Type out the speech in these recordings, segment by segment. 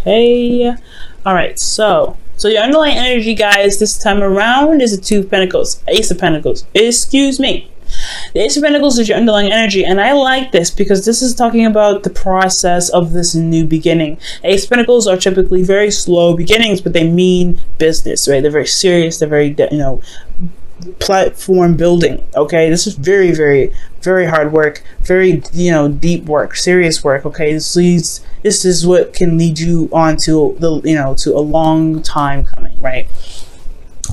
Okay. All right. So your underlying energy, guys, this time around is a Two of Pentacles, Ace of Pentacles. Excuse me. The Ace of Pentacles is your underlying energy, and I like this because this is talking about the process of this new beginning. Ace of Pentacles are typically very slow beginnings, but they mean business, right? They're very serious. They're very, platform building. Okay, this is very, very, very hard work, very, deep work, serious work. Okay, this is what can lead you on to to a long time coming, right?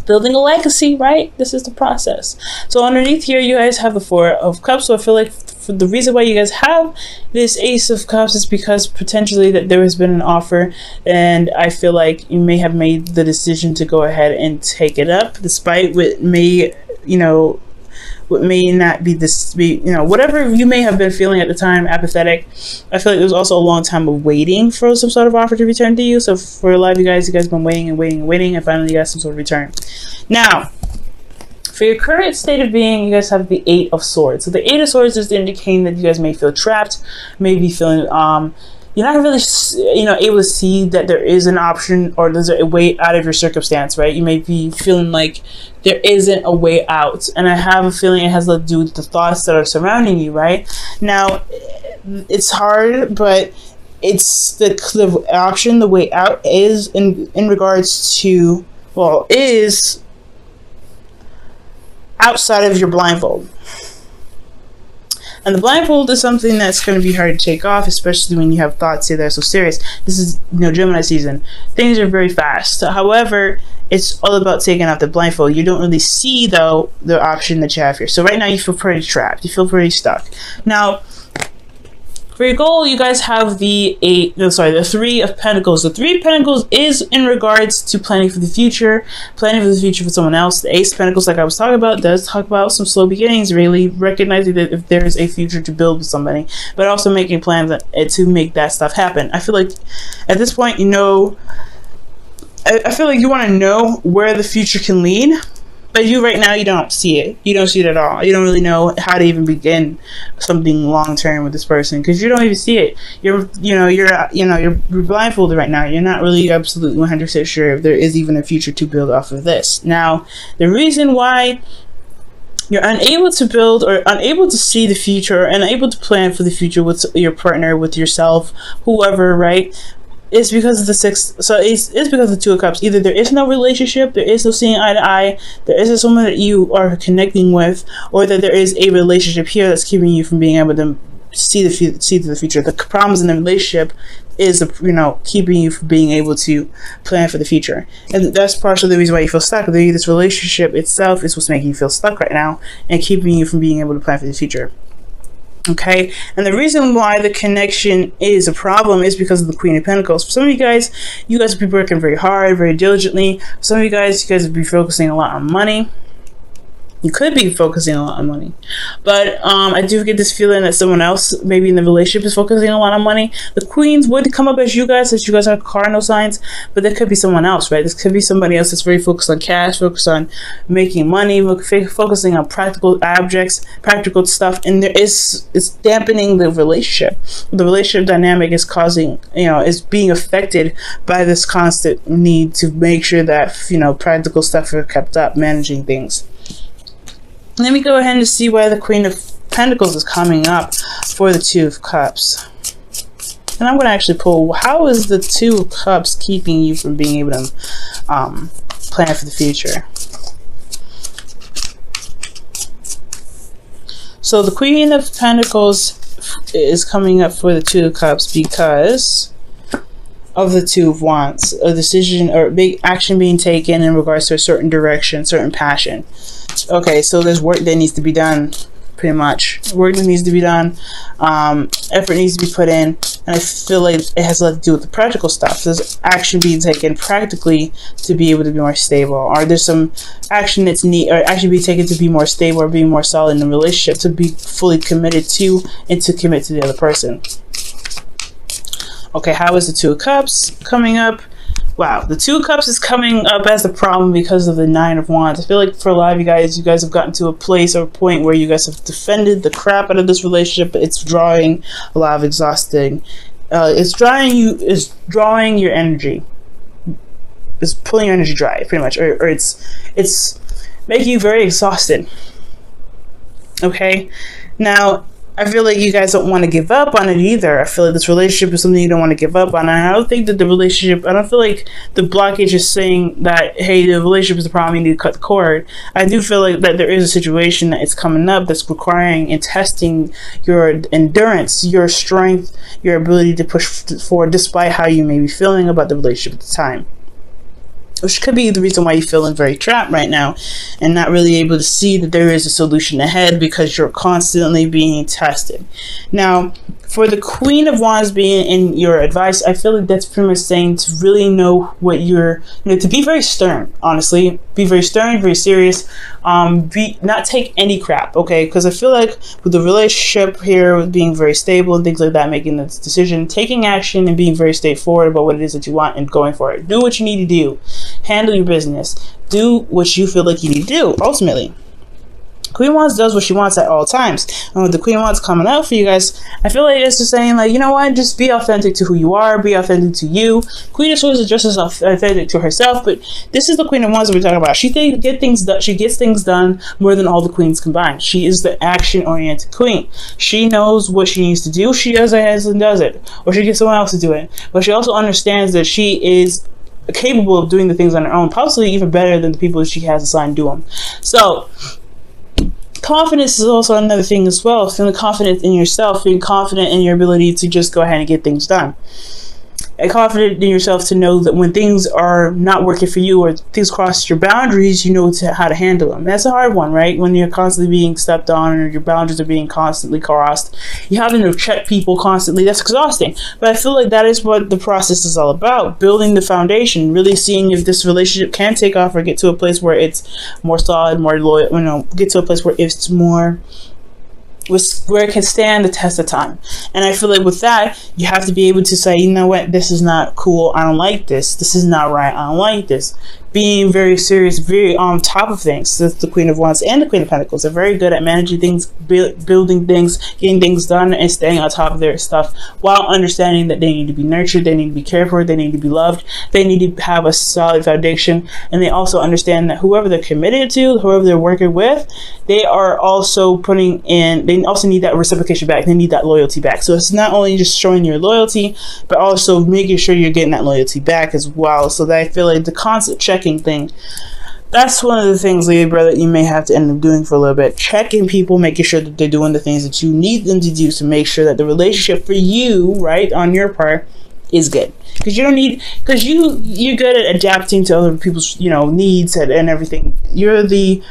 Building a legacy, right? This is the process. So underneath here, you guys have the Four of Cups. So I feel like the reason why you guys have this Ace of Cups is because potentially that there has been an offer, and I feel like you may have made the decision to go ahead and take it up, despite what may, what may not be this, whatever you may have been feeling at the time, apathetic. I feel like there's also a long time of waiting for some sort of offer to return to you. So for a lot of you guys have been waiting and waiting and waiting, and finally you got some sort of return. Now, for your current state of being, you guys have the Eight of Swords. So the Eight of Swords is indicating that you guys may feel trapped, may be feeling, you're not really, able to see that there is an option or there's a way out of your circumstance, right? You may be feeling like there isn't a way out. And I have a feeling it has to do with the thoughts that are surrounding you, right? Now, it's hard, but it's the option, the way out is in regards to, is outside of your blindfold. And the blindfold is something that's going to be hard to take off, especially when you have thoughts that are so serious. This is, Gemini season. Things are very fast. However, it's all about taking off the blindfold. You don't really see, though, the option that you have here. So right now you feel pretty trapped. You feel pretty stuck. Now, for your goal, you guys have the Three of Pentacles. The Three of Pentacles is in regards to planning for the future for someone else. The Ace of Pentacles, like I was talking about, does talk about some slow beginnings, really recognizing that if there is a future to build with somebody, but also making plans to make that stuff happen. I feel like at this point, I feel like you want to know where the future can lead. But right now, you don't see it. You don't see it at all. You don't really know how to even begin something long term with this person because you don't even see it. You're blindfolded right now. You're not really absolutely 100% sure if there is even a future to build off of this. Now, the reason why you're unable to build or unable to see the future or unable to plan for the future with your partner, with yourself, whoever, right? It's because of the it's because of the Two of Cups. Either there is no relationship, there is no seeing eye to eye, there isn't someone that you are connecting with, or that there is a relationship here that's keeping you from being able to see to the future. The problems in the relationship is keeping you from being able to plan for the future, and that's partially the reason why you feel stuck. This relationship itself is what's making you feel stuck right now and keeping you from being able to plan for the future. Okay, and the reason why the connection is a problem is because of the Queen of Pentacles. For some of you guys will be working very hard, very diligently. For some of you guys will be focusing a lot on money. You could be focusing a lot on money, but I do get this feeling that someone else, maybe in the relationship, is focusing a lot on money. The Queens would come up as you guys are cardinal signs, but there could be someone else, right? This could be somebody else that's very focused on cash, focused on making money, focusing on practical objects, practical stuff, and it's dampening the relationship. The relationship dynamic is causing, is being affected by this constant need to make sure that practical stuff are kept up, managing things. Let me go ahead and see why the Queen of Pentacles is coming up for the Two of Cups. And I'm going to actually pull, how is the Two of Cups keeping you from being able to plan for the future? So the Queen of Pentacles is coming up for the Two of Cups because of the Two of Wands, a decision or big action being taken in regards to a certain direction, certain passion. Okay, so there's work that needs to be done, pretty much. Work that needs to be done, effort needs to be put in, and I feel like it has a lot to do with the practical stuff. There's action being taken practically to be able to be more stable, or there's some action that's action being taken to be more stable or be more solid in the relationship, to be fully committed to and to commit to the other person. Okay, how is the Two of Cups coming up? Wow, the Two of Cups is coming up as a problem because of the Nine of Wands. I feel like for a lot of you guys have gotten to a place or a point where you guys have defended the crap out of this relationship, but it's drawing a lot of exhausting It's drawing your energy. It's pulling your energy dry, pretty much, or it's making you very exhausted. Okay, now I feel like you guys don't want to give up on it either. I feel like this relationship is something you don't want to give up on. And I don't think that the relationship, I don't feel like the blockage is saying that, hey, the relationship is the problem, you need to cut the cord. I do feel like that there is a situation that is coming up that's requiring and testing your endurance, your strength, your ability to push forward despite how you may be feeling about the relationship at the time. Which could be the reason why you're feeling very trapped right now and not really able to see that there is a solution ahead, because you're constantly being tested. Now, for the Queen of Wands being in your advice, I feel like that's pretty much saying to really know what you're, to be very stern, honestly. Be very stern, very serious. Not take any crap, okay? Because I feel like with the relationship here, with being very stable and things like that, making this decision, taking action and being very straightforward about what it is that you want and going for it. Do what you need to do. Handle your business. Do what you feel like you need to do, ultimately. Queen Wands does what she wants at all times. And with the Queen Wands coming out for you guys, I feel like it's just saying, like, you know what, just be authentic to who you are, be authentic to you. Queen of Swords is just as authentic to herself, but this is the Queen of Wands that we're talking about. She gets things done more than all the queens combined. She is the action-oriented queen. She knows what she needs to do. She does it and does it, or she gets someone else to do it. But she also understands that she is capable of doing the things on her own, possibly even better than the people that she has assigned to do them. So confidence is also another thing as well. Feeling confident in yourself, being confident in your ability to just go ahead and get things done. And confident in yourself to know that when things are not working for you or things cross your boundaries, you know how to handle them. That's a hard one, right? When you're constantly being stepped on or your boundaries are being constantly crossed, you having to check people constantly. That's exhausting. But I feel like that is what the process is all about. Building the foundation, really seeing if this relationship can take off or get to a place where it's more solid, more loyal, get to a place where it's more, where it can stand the test of time. And I feel like with that, you have to be able to say, you know what, this is not cool, I don't like this. This is not right, I don't like this. Being very serious, very on top of things. That's the Queen of Wands and the Queen of Pentacles. They're very good at managing things, building things, getting things done, and staying on top of their stuff while understanding that they need to be nurtured, they need to be cared for, they need to be loved, they need to have a solid foundation. And they also understand that whoever they're committed to, whoever they're working with, they are also putting in, they also need that reciprocation back. They need that loyalty back. So it's not only just showing your loyalty, but also making sure you're getting that loyalty back as well. So that I feel like the constant checking thing, that's one of the things, Libra, that you may have to end up doing for a little bit. Checking people, making sure that they're doing the things that you need them to do to make sure that the relationship for you, right, on your part, is good. Because you're good at adapting to other people's, needs and everything. You're the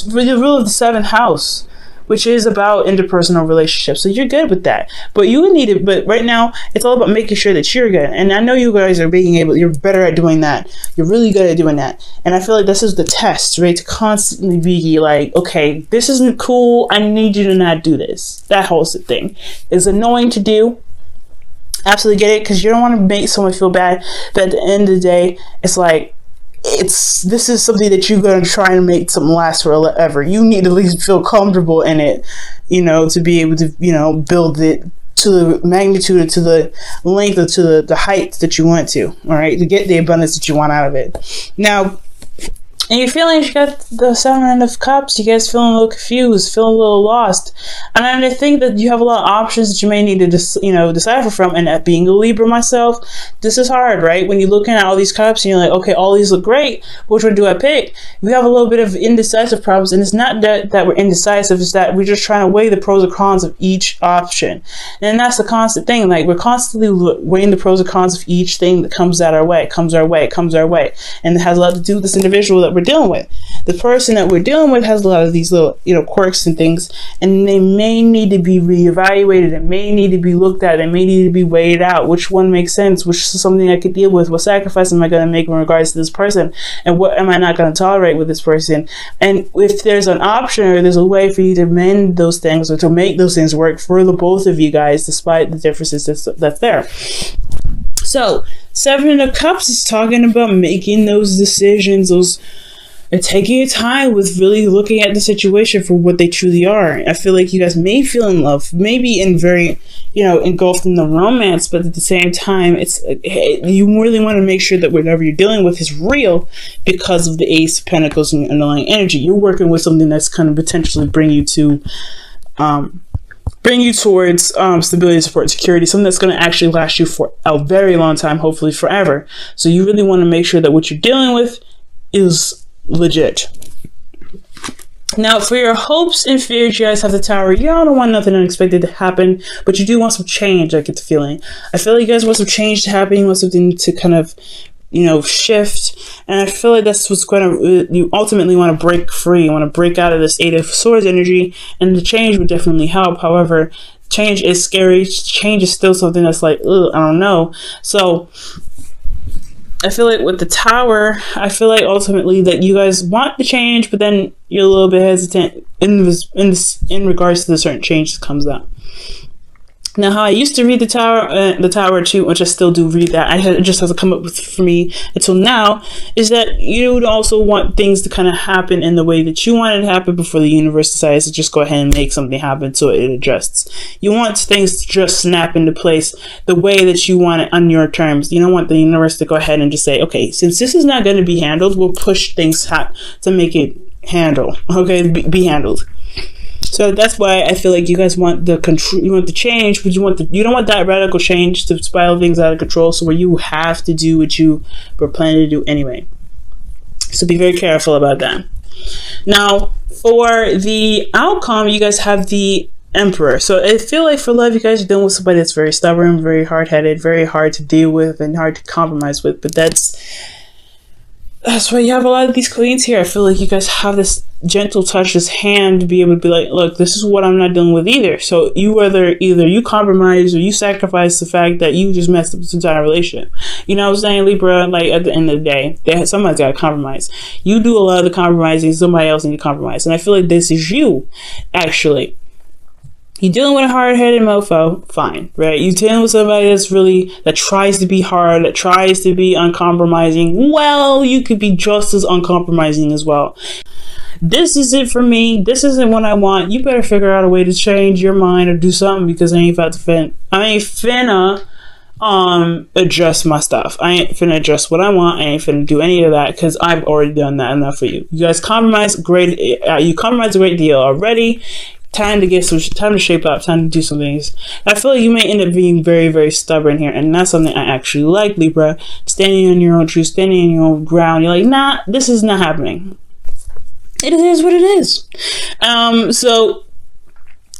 rule of the 7th house, which is about interpersonal relationships. So you're good with that. But you need it. But right now, it's all about making sure that you're good. And I know you guys are you're better at doing that. You're really good at doing that. And I feel like this is the test, right? To constantly be like, okay, this isn't cool. I need you to not do this. That whole thing is annoying to do. Absolutely get it. Because you don't want to make someone feel bad. But at the end of the day, it's like, this is something that you're going to try and make something last forever. You need to at least feel comfortable in it, to be able to, build it to the magnitude or to the length or to the height that you want to, all right, to get the abundance that you want out of it. Now, and you're feeling, you got the 7 of Cups, you guys feeling a little confused, feeling a little lost. And I think that you have a lot of options that you may need to decipher from. And being a Libra myself, this is hard, right? When you're looking at all these cups and you're like, okay, all these look great, which one do I pick? We have a little bit of indecisive problems. And it's not that we're indecisive, it's that we're just trying to weigh the pros and cons of each option. And that's the constant thing. Like, we're constantly weighing the pros and cons of each thing that comes our way. And it has a lot to do with this individual that we're dealing with. The person that we're dealing with has a lot of these little, quirks and things, and they may need to be reevaluated. It may need to be looked at. It may need to be weighed out. Which one makes sense? Which is something I could deal with? What sacrifice am I going to make in regards to this person? And what am I not going to tolerate with this person? And if there's an option or there's a way for you to mend those things or to make those things work for the both of you guys, despite the differences that's there. So, 7 of Cups is talking about making those decisions, those and taking your time with really looking at the situation for what they truly are. I feel like you guys may feel in love, maybe in very, engulfed in the romance, but at the same time, you really want to make sure that whatever you're dealing with is real because of the Ace of Pentacles and the underlying energy. You're working with something that's going to potentially bring you towards stability, support, and security, something that's going to actually last you for a very long time, hopefully forever. So you really want to make sure that what you're dealing with is legit. Now, for your hopes and fears, you guys have the Tower. Y'all don't want nothing unexpected to happen, but you do want some change. I get the feeling. I feel like you guys want some change to happen. You want something to kind of, shift. And I feel like that's what's going to, you ultimately want to break free. You want to break out of this Eight of Swords energy, and the change would definitely help. However, change is scary. Change is still something that's like, ugh, I don't know. So I feel like with the Tower, I feel like ultimately that you guys want the change, but then you're a little bit hesitant in regards to the certain change that comes up. Now, how I used to read the Tower too, which I still do read that, it just hasn't come up with for me until now, is that you would also want things to kind of happen in the way that you want it to happen before the universe decides to just go ahead and make something happen so it adjusts. You want things to just snap into place the way that you want it on your terms. You don't want the universe to go ahead and just say, okay, since this is not going to be handled, we'll push things to make it be handled. So that's why I feel like you guys want the control, you want the change, but you don't want that radical change to spiral things out of control. So where you have to do what you were planning to do anyway. So be very careful about that. Now, for the outcome, you guys have the Emperor. So I feel like for love, you guys are dealing with somebody that's very stubborn, very hard-headed, very hard to deal with, and hard to compromise with. But that's why you have a lot of these queens here. I feel like you guys have this gentle touch, this hand to be able to be like, look, this is what I'm not dealing with either. So you either you compromise or you sacrifice the fact that you just messed up this entire relationship. You know what I'm saying, Libra? Like at the end of the day, somebody's got to compromise. You do a lot of the compromising, somebody else needs to compromise. And I feel like this is you, actually. You're dealing with a hard-headed mofo, fine, right? You're dealing with somebody that tries to be hard, that tries to be uncompromising. Well, you could be just as uncompromising as well. This is it for me. This isn't what I want. You better figure out a way to change your mind or do something, because I ain't finna adjust my stuff. I ain't finna adjust what I want. I ain't finna do any of that because I've already done that enough for you. You guys compromise great. You compromise a great deal already. Time to shape up, time to do some things. I feel like you may end up being very, very stubborn here, and that's something I actually like, Libra. Standing on your own truth, standing on your own ground. You're like, nah, this is not happening. It is what it is. So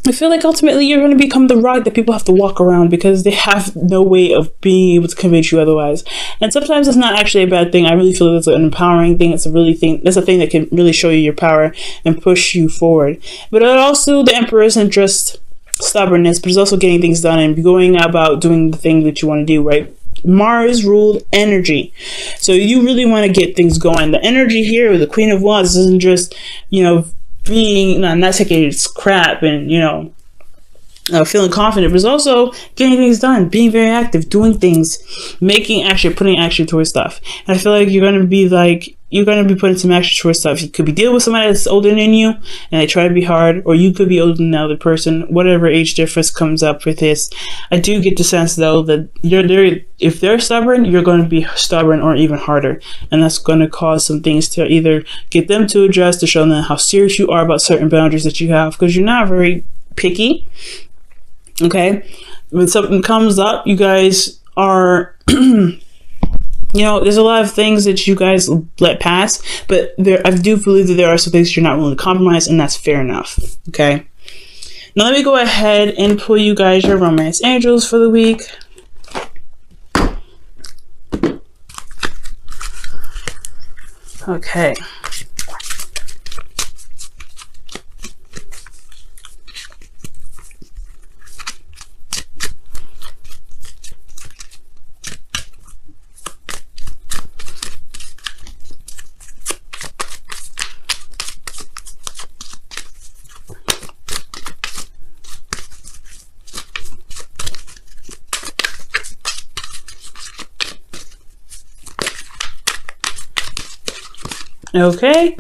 I feel like ultimately you're going to become the rock that people have to walk around because they have no way of being able to convince you otherwise. And sometimes it's not actually a bad thing. I really feel like it's an empowering thing. That's a thing that can really show you your power and push you forward. But also, the Emperor isn't just stubbornness, but it's also getting things done and going about doing the thing that you want to do, right? Mars ruled energy. So you really want to get things going. The energy here with the Queen of Wands isn't just, being not taking its crap and feeling confident, but it's also getting things done, being very active, doing things, putting action towards stuff. And I feel like you're going to be putting some action towards stuff. You could be dealing with somebody that's older than you and they try to be hard, or you could be older than the other person. Whatever age difference comes up with this, I do get the sense though that if they're stubborn, you're going to be stubborn or even harder, and that's going to cause some things to either get them to adjust, to show them how serious you are about certain boundaries that you have, because you're not very picky. Okay, when something comes up, you guys are there's a lot of things that you guys let pass, but I do believe that there are some things you're not willing to compromise, and that's fair enough. Okay, now let me go ahead and pull you guys your romance angels for the week. Okay. Okay?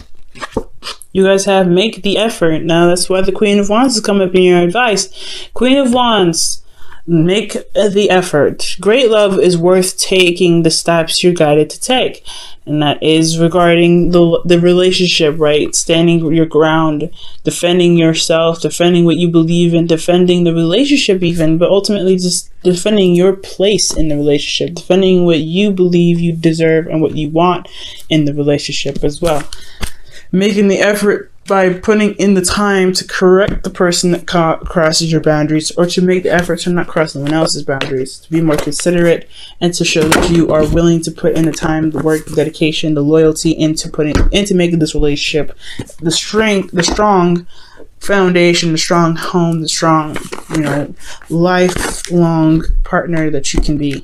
You guys have make the effort. Now, that's why the Queen of Wands is coming up in your advice. Queen of Wands, make the effort. Great love is worth taking the steps you're guided to take. And that is regarding the relationship, right? Standing your ground, defending yourself, defending what you believe in, defending the relationship even, but ultimately just defending your place in the relationship, defending what you believe you deserve and what you want in the relationship as well. Making the effort by putting in the time to correct the person that crosses your boundaries, or to make the effort to not cross anyone else's boundaries, to be more considerate, and to show that you are willing to put in the time, the work, the dedication, the loyalty into making this relationship the strong foundation, the strong home, the strong, lifelong partner that you can be.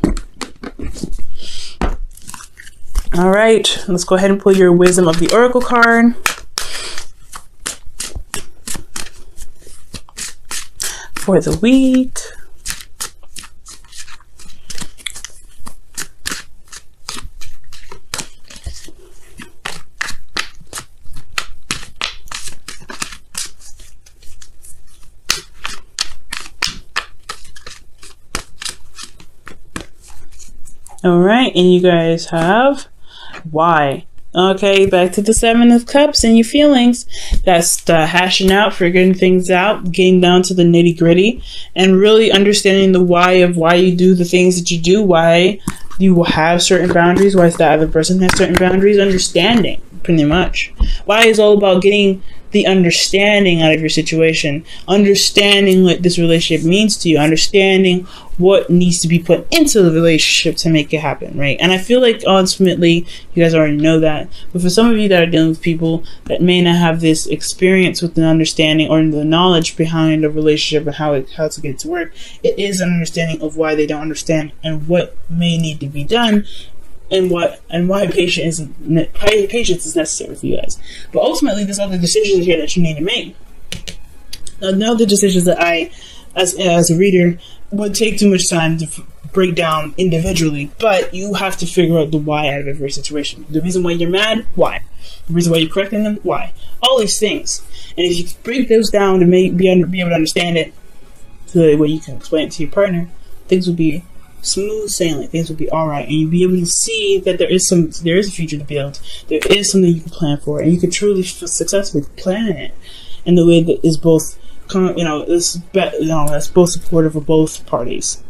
All right, let's go ahead and pull your Wisdom of the Oracle card. For the week. All right, and you guys have why. Okay, back to the Seven of Cups and your feelings. That's the hashing out, figuring things out, getting down to the nitty gritty, and really understanding the why of why you do the things that you do, why you have certain boundaries, why the other person has certain boundaries, understanding, pretty much. Why is all about getting the understanding out of your situation, understanding what this relationship means to you, understanding what needs to be put into the relationship to make it happen, right? And I feel like ultimately you guys already know that, but for some of you that are dealing with people that may not have this experience with the understanding or the knowledge behind a relationship and how to get it to work, it is an understanding of why they don't understand and what may need to be done, and why patience is necessary for you guys. But ultimately, there's other decisions here that you need to make. Now, the decisions that I, as a reader, would take too much time to break down individually. But you have to figure out the why out of every situation. The reason why you're mad, why? The reason why you're correcting them, why? All these things. And if you break those down to be able to understand it, so that way you can explain it to your partner, things will be smooth sailing, things will be alright, and you'll be able to see that there is a future to build, there is something you can plan for, and you can truly successfully plan it in the way that is both, that's both supportive of both parties.